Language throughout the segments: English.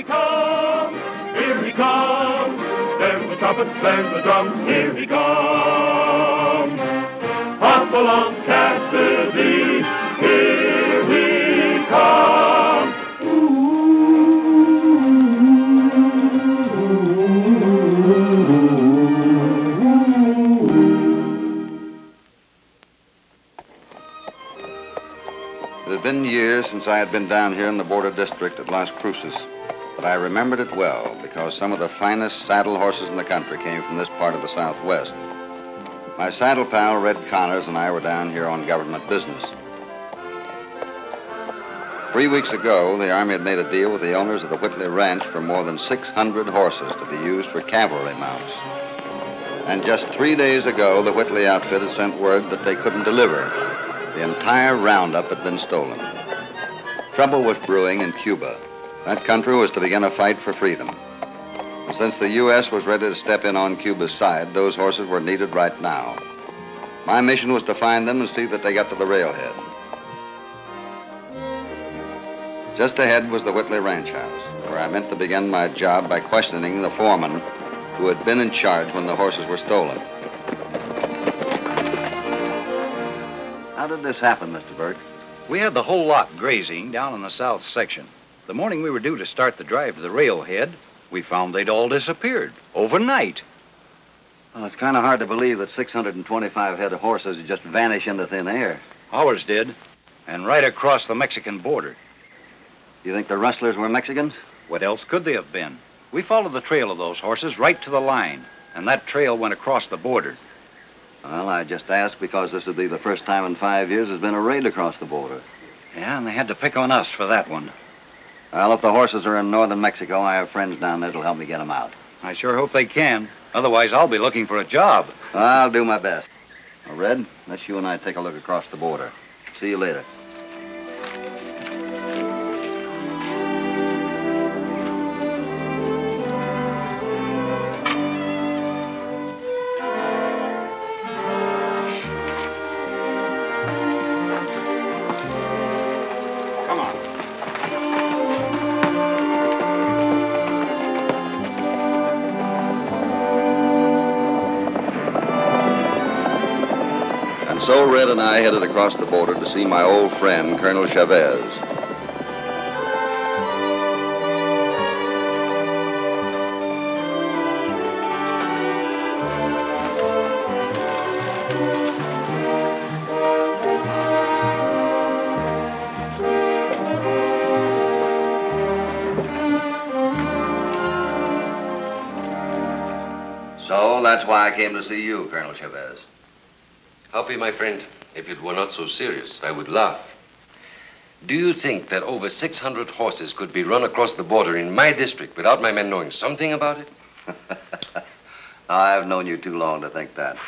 he comes, here he comes. There's the trumpets, there's the drums, here he comes. Hopalong, Cassidy, here he comes. It had been years since I had been down here in the border district at Las Cruces, but I remembered it well because some of the finest saddle horses in the country came from this part of the Southwest. My saddle pal, Red Connors, and I were down here on government business. 3 weeks ago, the Army had made a deal with the owners of the Whitley Ranch for more than 600 horses to be used for cavalry mounts. And just 3 days ago, the Whitley outfit had sent word that they couldn't deliver. The entire roundup had been stolen. Trouble was brewing in Cuba. That country was to begin a fight for freedom. And since the U.S. was ready to step in on Cuba's side, those horses were needed right now. My mission was to find them and see that they got to the railhead. Just ahead was the Whitley Ranch House, where I meant to begin my job by questioning the foreman who had been in charge when the horses were stolen. How did this happen, Mr. Burke? We had the whole lot grazing down in the south section. The morning we were due to start the drive to the railhead, we found they'd all disappeared overnight. Well, it's kind of hard to believe that 625 head of horses would just vanish into thin air. Ours did, and right across the Mexican border. You think the rustlers were Mexicans? What else could they have been? We followed the trail of those horses right to the line, and that trail went across the border. Well, I just asked because this would be the first time in 5 years there's been a raid across the border. Yeah, and they had to pick on us for that one. Well, if the horses are in northern Mexico, I have friends down there that'll help me get them out. I sure hope they can. Otherwise, I'll be looking for a job. I'll do my best. Now, Red, let's you and I take a look across the border. See you later. So Red and I headed across the border to see my old friend, Colonel Chavez. So that's why I came to see you, Colonel Chavez. Hoppy, my friend, if it were not so serious, I would laugh. Do you think that over 600 horses could be run across the border in my district without my men knowing something about it? I've known you too long to think that.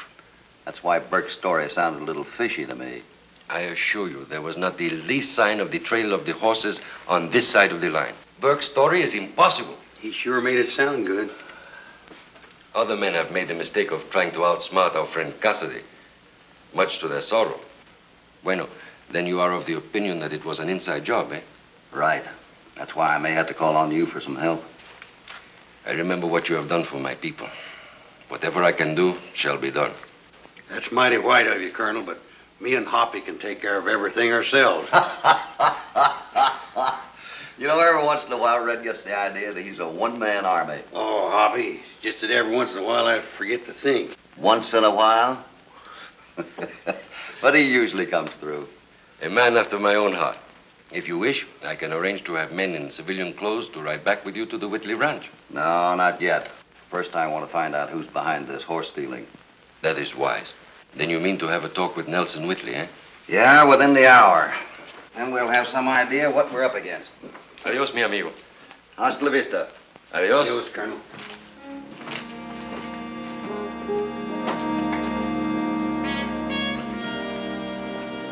That's why Burke's story sounded a little fishy to me. I assure you, there was not the least sign of the trail of the horses on this side of the line. Burke's story is impossible. He sure made it sound good. Other men have made the mistake of trying to outsmart our friend Cassidy, much to their sorrow. Bueno, then you are of the opinion that it was an inside job, eh? Right. That's why I may have to call on you for some help. I remember what you have done for my people. Whatever I can do shall be done. That's mighty white of you, Colonel, but me and Hoppy can take care of everything ourselves. You know, every once in a while, Red gets the idea that he's a one-man army. Oh, Hoppy, just that every once in a while I forget to think. Once in a while? But he usually comes through. A man after my own heart. If you wish, I can arrange to have men in civilian clothes to ride back with you to the Whitley Ranch. No, not yet. First, I want to find out who's behind this horse stealing. That is wise. Then you mean to have a talk with Nelson Whitley, eh? Yeah, within the hour. Then we'll have some idea what we're up against. Adios, mi amigo. Hasta la vista. Adios. Adios, Colonel.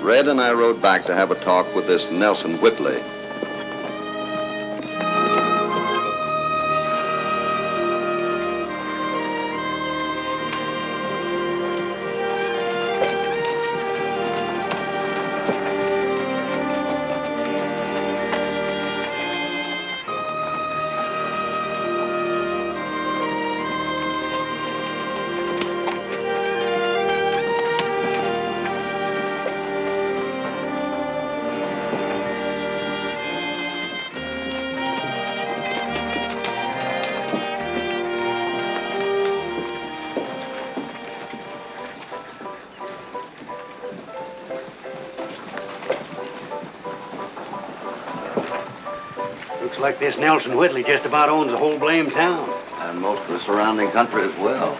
Red and I rode back to have a talk with this Nelson Whitley. like this Nelson Whitley just about owns the whole blame town. And most of the surrounding country as well.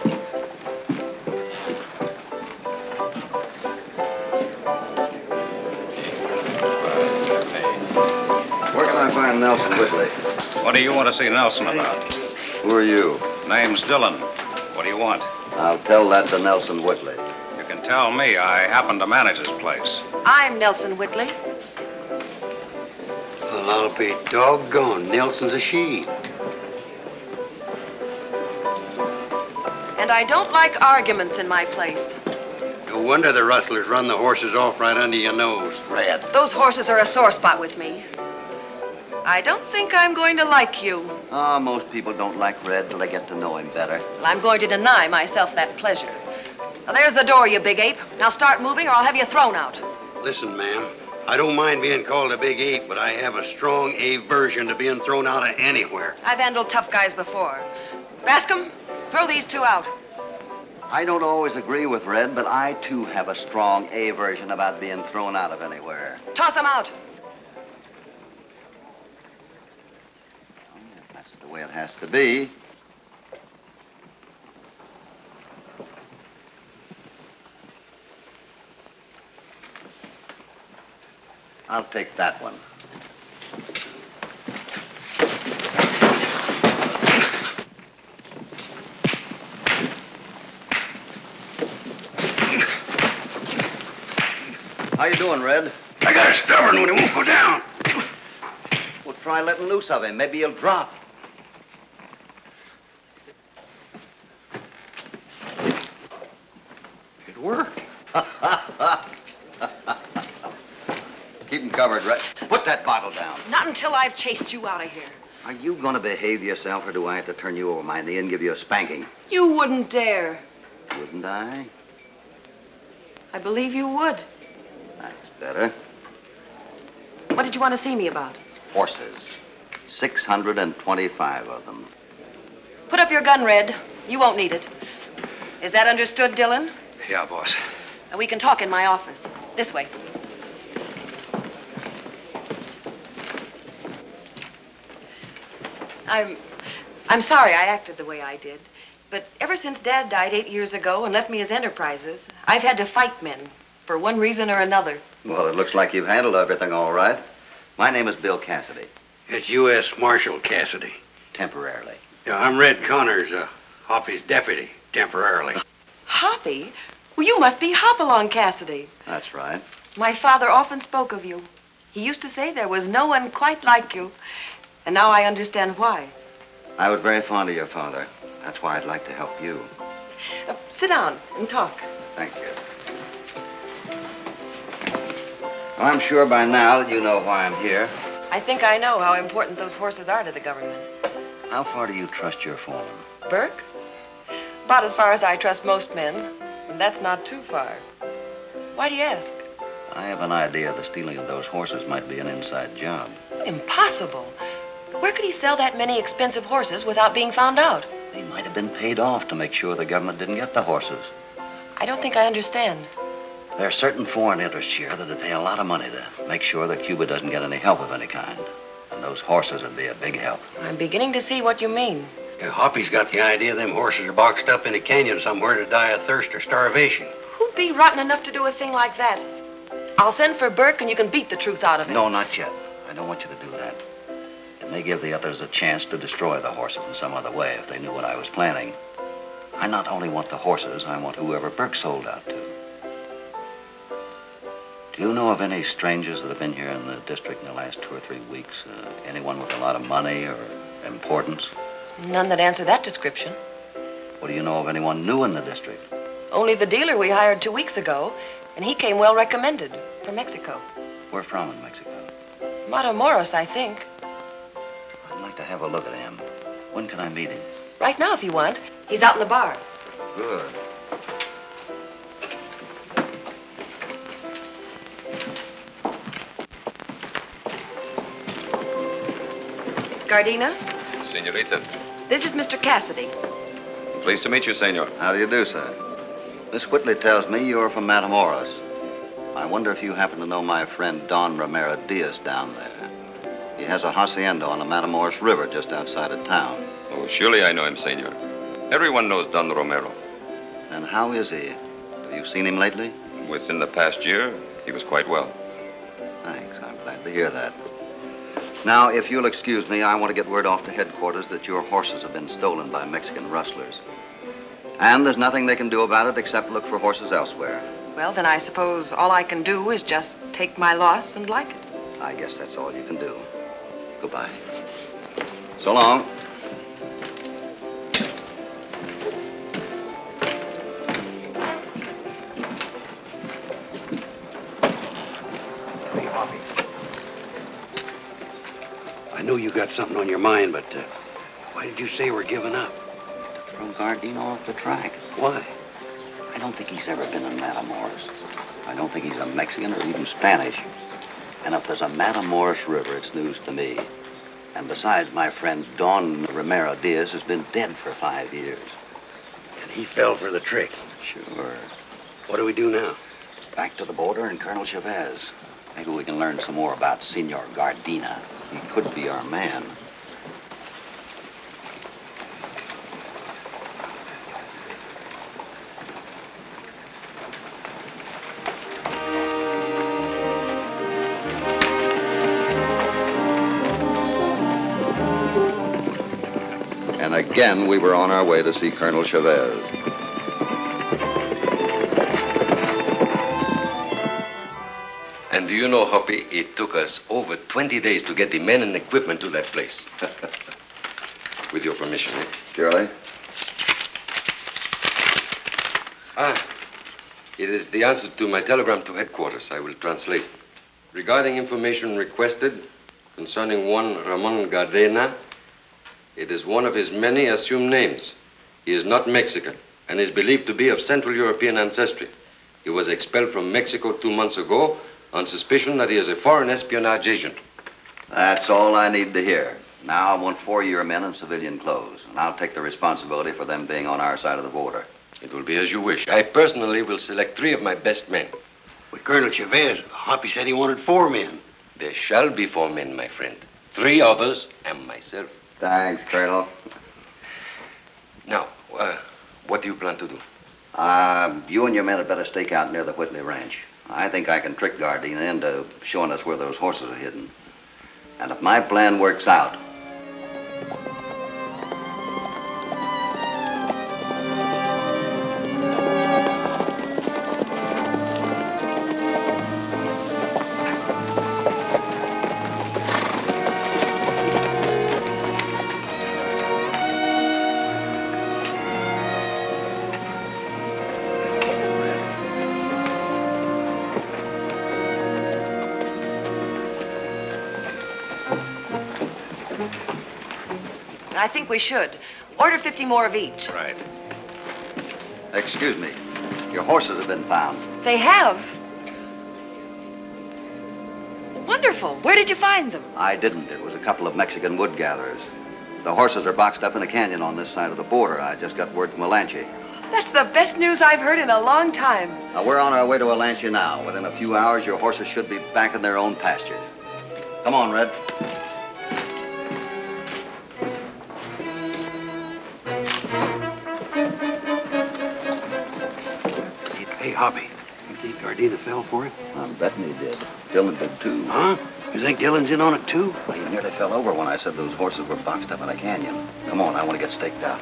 Where can I find Nelson Whitley? What do you want to see Nelson about? Who are you? Name's Dillon. What do you want? I'll tell that to Nelson Whitley. You can tell me. I happen to manage this place. I'm Nelson Whitley. Well, I'll be doggone. Nelson's a she. And I don't like arguments in my place. No wonder the rustlers run the horses off right under your nose. Red. Those horses are a sore spot with me. I don't think I'm going to like you. Oh, most people don't like Red till they get to know him better. Well, I'm going to deny myself that pleasure. Now, there's the door, you big ape. Now start moving or I'll have you thrown out. Listen, ma'am, I don't mind being called a big ape, but I have a strong aversion to being thrown out of anywhere. I've handled tough guys before. Bascom, throw these two out. I don't always agree with Red, but I, too, have a strong aversion about being thrown out of anywhere. Toss them out. That's the way it has to be. I'll take that one. How you doing, Red? I got a stubborn one. It won't go down. Well, try letting loose of him. Maybe he'll drop. It worked. Keep him covered, Red. Put that bottle down. Not until I've chased you out of here. Are you going to behave yourself, or do I have to turn you over my knee and give you a spanking? You wouldn't dare. Wouldn't I? I believe you would. That's better. What did you want to see me about? Horses. 625 of them. Put up your gun, Red. You won't need it. Is that understood, Dillon? Yeah, boss. And we can talk in my office. This way. I'm sorry I acted the way I did. But ever since Dad died 8 years ago and left me his enterprises, I've had to fight men for one reason or another. Well, it looks like you've handled everything all right. My name is Bill Cassidy. It's U.S. Marshal Cassidy. Temporarily. Yeah, I'm Red Connors, Hoppy's deputy, temporarily. Hoppy? Well, you must be Hopalong, Cassidy. That's right. My father often spoke of you. He used to say there was no one quite like you. And now I understand why. I was very fond of your father. That's why I'd like to help you. Sit down and talk. Thank you. Well, I'm sure by now that you know why I'm here. I think I know how important those horses are to the government. How far do you trust your foreman? Burke? About as far as I trust most men. And that's not too far. Why do you ask? I have an idea the stealing of those horses might be an inside job. Impossible. Where could he sell that many expensive horses without being found out? He might have been paid off to make sure the government didn't get the horses. I don't think I understand. There are certain foreign interests here that would pay a lot of money to make sure that Cuba doesn't get any help of any kind. And those horses would be a big help. I'm beginning to see what you mean. Yeah, Hoppy's got the idea them horses are boxed up in a canyon somewhere to die of thirst or starvation. Who'd be rotten enough to do a thing like that? I'll send for Burke and you can beat the truth out of him. No, not yet. I don't want you to do that. It may give the others a chance to destroy the horses in some other way if they knew what I was planning. I not only want the horses, I want whoever Burke sold out to. Do you know of any strangers that have been here in the district in the last 2 or 3 weeks? Anyone with a lot of money or importance? None that answer that description. What do you know of anyone new in the district? Only the dealer we hired 2 weeks ago, and he came well recommended from Mexico. Where from in Mexico? Matamoros, I think. I'd like to have a look at him. When can I meet him? Right now, if you want. He's out in the bar. Good. Gardena, Senorita, this is Mr. Cassidy. pleased to meet you, senor. How do you do, sir? Miss Whitley tells me you're from Matamoros. I wonder if you happen to know my friend Don Romero Diaz down there. He has a hacienda on the Matamoros River just outside of town. Oh, surely I know him, senor. Everyone knows Don Romero. And how is he? Have you seen him lately? Within the past year, he was quite well. Thanks. I'm glad to hear that. Now, if you'll excuse me, I want to get word off to headquarters that your horses have been stolen by Mexican rustlers. And there's nothing they can do about it except look for horses elsewhere. Well, then I suppose all I can do is just take my loss and like it. I guess that's all you can do. Goodbye. So long. Hey, Hoppy. I know you got something on your mind, but why did you say we're giving up? To throw Gardino off the track. Why? I don't think he's ever been in Matamoros. I don't think he's a Mexican or even Spanish. And if there's a Matamoros River, it's news to me. And besides, my friend Don Romero Diaz has been dead for 5 years. And he fell for the trick. Sure. What do we do now? Back to the border and Colonel Chavez. Maybe we can learn some more about Senor Gardina. He could be our man. And again, we were on our way to see Colonel Chavez. And do you know, Hoppy, it took us over 20 days to get the men and equipment to that place. With your permission, eh? Surely. It is the answer to my telegram to headquarters. I will translate. Regarding information requested concerning one Ramon Gardena, it is one of his many assumed names. He is not Mexican and is believed to be of Central European ancestry. He was expelled from Mexico 2 months ago on suspicion that he is a foreign espionage agent. That's all I need to hear. Now I want 4 of your men in civilian clothes, and I'll take the responsibility for them being on our side of the border. It will be as you wish. I personally will select 3 of my best men. With Colonel Chavez, Hoppy said he wanted 4 men. There shall be 4 men, my friend. 3 others and myself. Thanks, Colonel. Now, what do you plan to do? You and your men had better stake out near the Whitley Ranch. I think I can trick Gardena into showing us where those horses are hidden. And if my plan works out, I think we should. Order 50 more of each. Right. excuse me, your horses have been found. They have? Wonderful. Where did you find them? I didn't. It was a couple of Mexican wood gatherers. The horses are boxed up in a canyon on this side of the border. I just got word from Alanchi. That's the best news I've heard in a long time. Now, we're on our way to Alanchi now. Within a few hours, your horses should be back in their own pastures. Come on, Red. Hey, Hoppy, you think Gardena fell for it? I'm betting he did. Dillon did, too. Huh? You think Dillon's in on it, too? Well, he nearly fell over when I said those horses were boxed up in a canyon. Come on, I want to get staked out.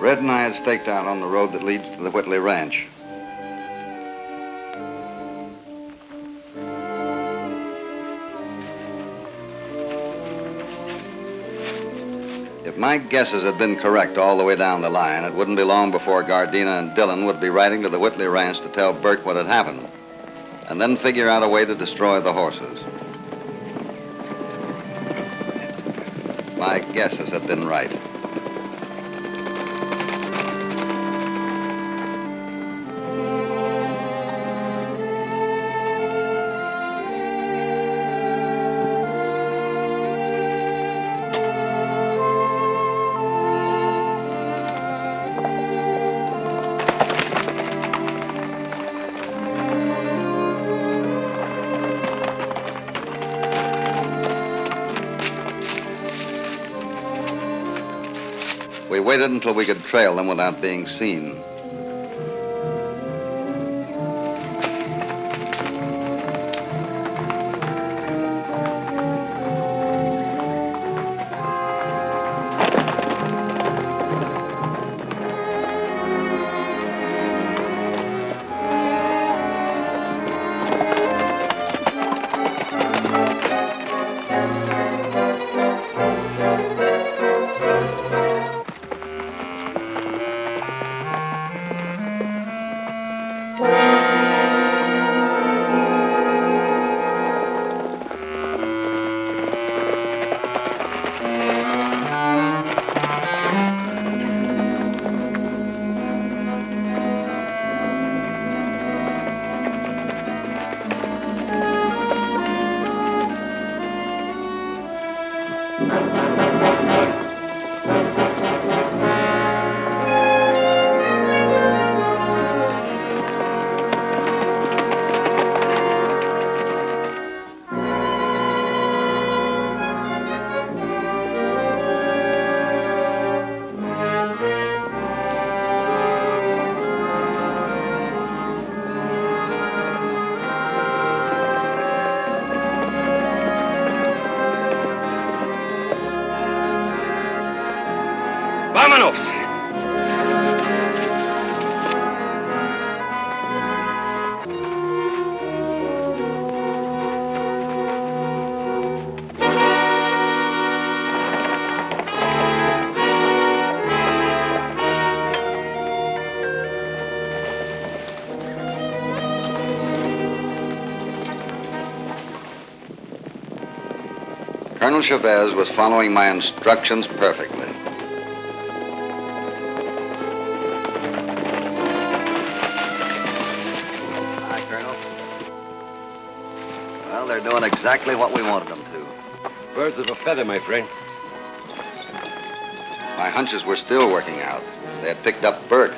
Red and I had staked out on the road that leads to the Whitley Ranch. If my guesses had been correct all the way down the line, it wouldn't be long before Gardena and Dillon would be riding to the Whitley Ranch to tell Burke what had happened, and then figure out a way to destroy the horses. My guesses had been right. waited until we could trail them without being seen. ¡Vámonos! Colonel Chavez was following my instructions perfectly. Hi, Colonel. Well, they're doing exactly what we wanted them to. Birds of a feather, my friend. My hunches were still working out. They had picked up Burke.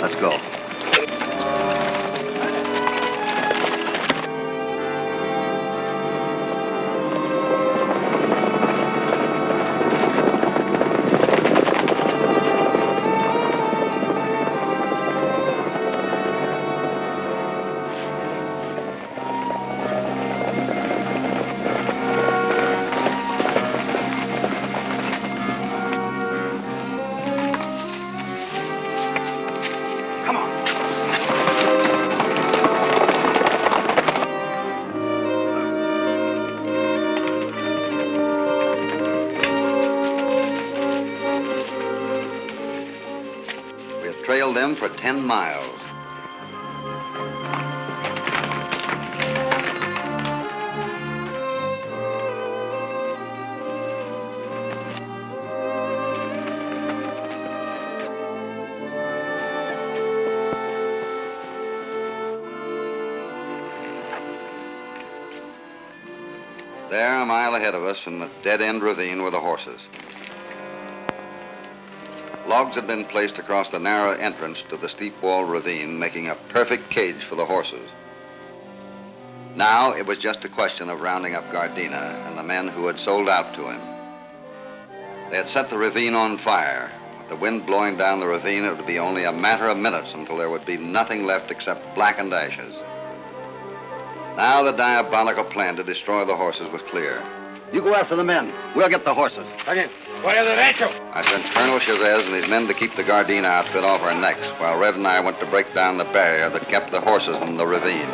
Let's go. Trailed them for 10 miles. There, a mile ahead of us, in the dead-end ravine, were the horses. Logs had been placed across the narrow entrance to the steep-walled ravine, making a perfect cage for the horses. Now it was just a question of rounding up Gardena and the men who had sold out to him. They had set the ravine on fire. With the wind blowing down the ravine, it would be only a matter of minutes until there would be nothing left except blackened ashes. Now the diabolical plan to destroy the horses was clear. You go after the men. We'll get the horses. Again. Fuera derecho. I sent Colonel Chavez and his men to keep the Gardena outfit off our necks, while Red and I went to break down the barrier that kept the horses in the ravine.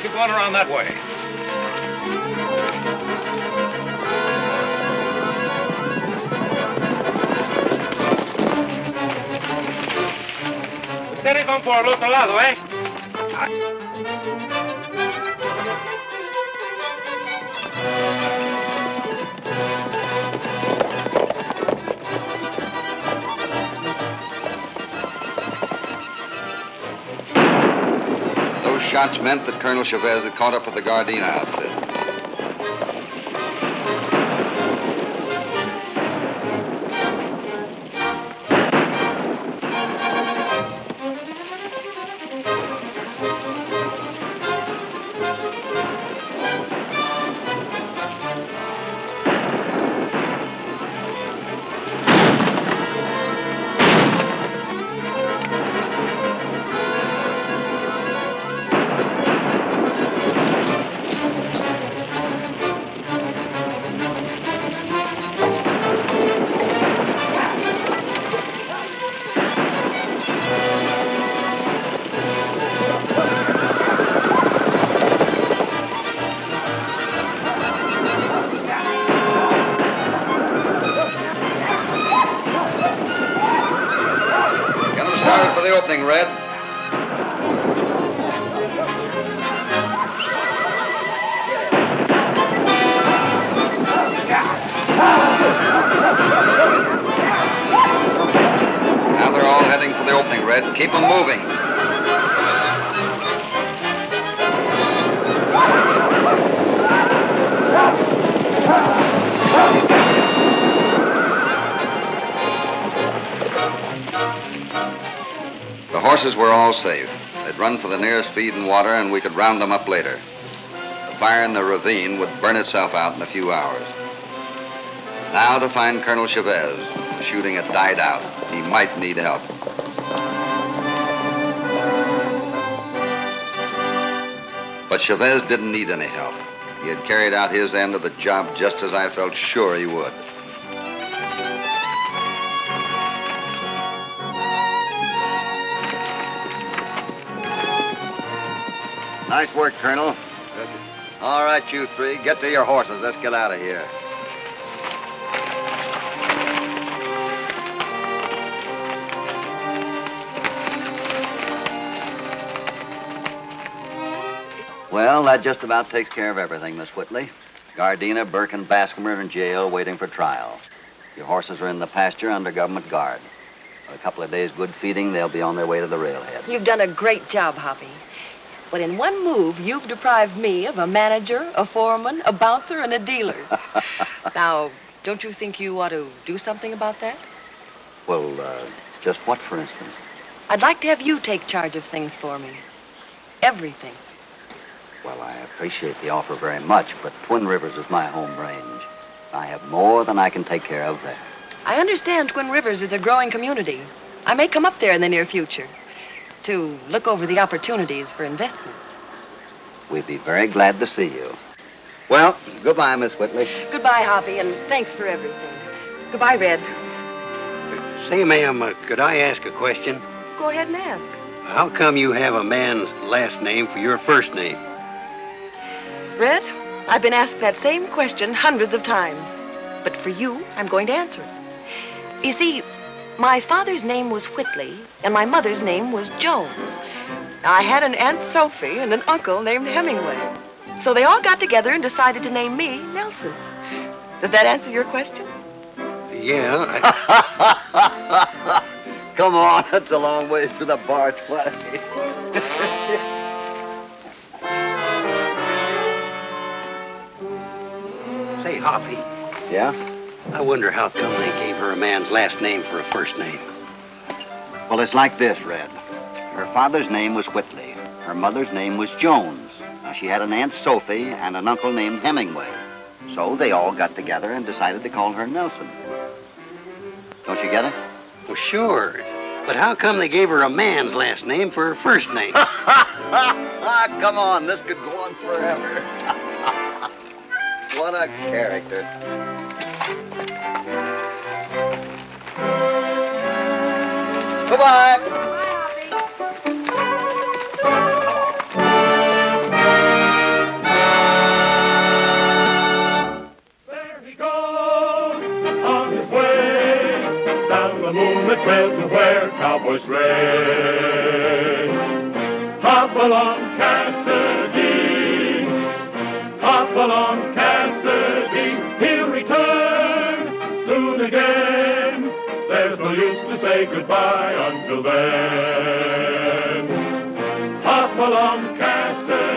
Keep going around that way. Ustedes van por el otro lado, ¿eh? Those shots meant that Colonel Chavez had caught up with the Gardena outfit. for the opening, Red. Keep them moving. The horses were all safe. They'd run for the nearest feed and water, and we could round them up later. The fire in the ravine would burn itself out in a few hours. Now to find Colonel Chavez. The shooting had died out. He might need help. But Chavez didn't need any help. He had carried out his end of the job just as I felt sure he would. Nice work, Colonel. All right, you three, get to your horses. Let's get out of here. Well, that just about takes care of everything, Miss Whitley. Gardena, Burke, and Bascom are in jail waiting for trial. Your horses are in the pasture under government guard. For a couple of days' good feeding, they'll be on their way to the railhead. You've done a great job, Hoppy. But in one move, you've deprived me of a manager, a foreman, a bouncer, and a dealer. Now, don't you think you ought to do something about that? Well, just what, for instance? I'd like to have you take charge of things for me. Everything. Well, I appreciate the offer very much, but Twin Rivers is my home range. I have more than I can take care of there. I understand Twin Rivers is a growing community. I may come up there in the near future to look over the opportunities for investments. We'd be very glad to see you. Well, goodbye, Miss Whitley. Goodbye, Hoppy, and thanks for everything. Goodbye, Red. Say, ma'am, could I ask a question? Go ahead and ask. How come you have a man's last name for your first name? Red, I've been asked that same question hundreds of times. But for you, I'm going to answer it. You see, my father's name was Whitley, and my mother's name was Jones. I had an Aunt Sophie and an uncle named Hemingway. So they all got together and decided to name me Nelson. Does that answer your question? Yeah. Come on, it's a long ways to the barge party. Say, Hoppy, Yeah? I wonder how come they gave her a man's last name for a first name. Well, it's like this, Red. Her father's name was Whitley. Her mother's name was Jones. Now, she had an Aunt Sophie and an uncle named Hemingway. So they all got together and decided to call her Nelson. Don't you get it? Well, sure. But how come they gave her a man's last name for her first name? Come on, this could go on forever. What a character. Goodbye. There he goes on his way down the moonlit trail to where cowboys race. Hop along, Cassidy. Hop along, Cassidy. He'll return soon again. There's no use to say goodbye until then. Hop along, Cassidy.